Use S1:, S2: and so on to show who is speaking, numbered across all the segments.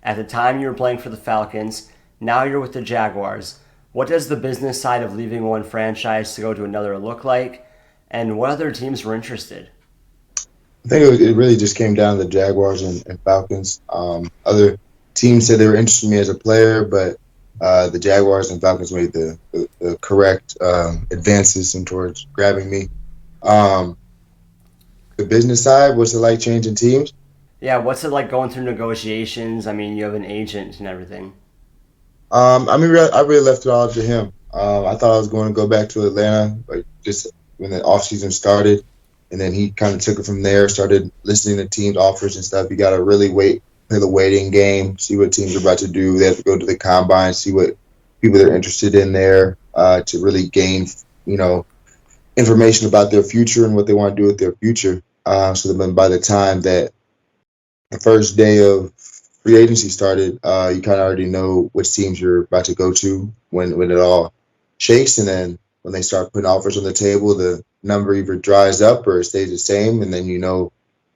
S1: At the time, you were playing for the Falcons. Now you're with the Jaguars. What does the business side of leaving one franchise to go to another look like? And what other teams were interested?
S2: I think it really just came down to the Jaguars and Falcons. Other teams said they were interested in me as a player, but the Jaguars and Falcons made the correct advances in towards grabbing me. Um, the business side, what's it like changing teams?
S1: Yeah, what's it like going through negotiations? I mean, you have an agent and everything.
S2: I really left it all up to him. I thought I was going to go back to Atlanta, like just when the offseason started, and then he kind of took it from there. Started listening to teams' offers and stuff. You got to really play the waiting game, see what teams are about to do. They have to go to the combine, see what people they're interested in there to really gain, you know, information about their future and what they want to do with their future. So then by the time that the first day of free agency started, you kind of already know which teams you're about to go to when it all shakes, and then when they start putting offers on the table, the number either dries up or it stays the same, and then you know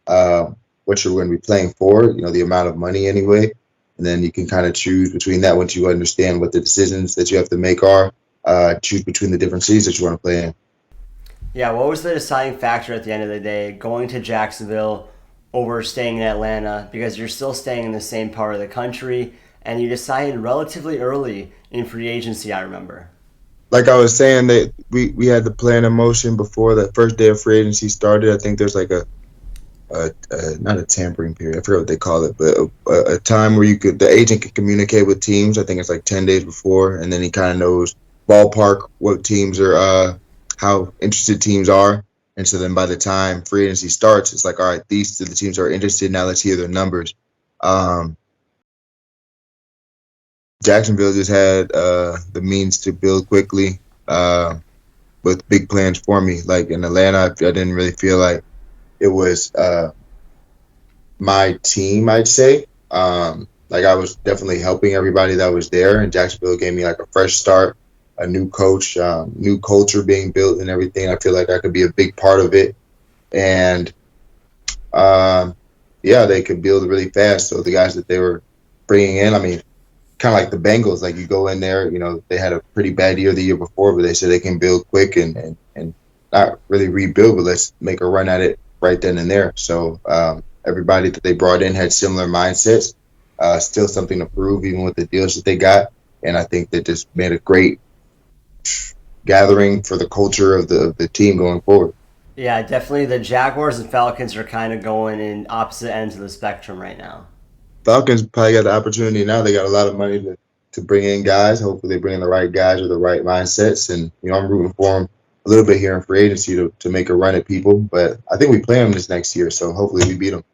S2: uh, what you're going to be playing for, you know the amount of money anyway, and then you can kind of choose between that once you understand what the decisions that you have to make are. Choose between the different cities that you want to play in.
S1: Yeah, what was the deciding factor at the end of the day going to Jacksonville over staying in Atlanta because you're still staying in the same part of the country and you decided relatively early in free agency, I remember.
S2: Like I was saying, that we had the plan in motion before the first day of free agency started. I think there's like a not a tampering period. I forget what they call it, but a time where the agent can communicate with teams. I think it's like 10 days before, and then he kind of knows ballpark what teams are, how interested teams are. And so then by the time free agency starts, it's like, all right, these are the teams that are interested. Now let's hear their numbers. Um, Jacksonville just had the means to build quickly with big plans for me. Like in Atlanta, I didn't really feel like it was my team, I'd say. Like I was definitely helping everybody that was there, and Jacksonville gave me like a fresh start, a new coach, new culture being built, and everything. I feel like I could be a big part of it, and yeah, they could build really fast. So the guys that they were bringing in, I mean, kind of like the Bengals, like you go in there, you know, they had a pretty bad year the year before, but they said they can build quick and not really rebuild, but let's make a run at it right then and there. So everybody that they brought in had similar mindsets, still something to prove, even with the deals that they got. And I think that just made a great gathering for the culture of the team going forward.
S1: Yeah, definitely the Jaguars and Falcons are kind of going in opposite ends of the spectrum right now.
S2: Falcons probably got the opportunity now. They got a lot of money to bring in guys. Hopefully they bring in the right guys with the right mindsets. And, you know, I'm rooting for them a little bit here in free agency to make a run at people. But I think we play them this next year, so hopefully we beat them.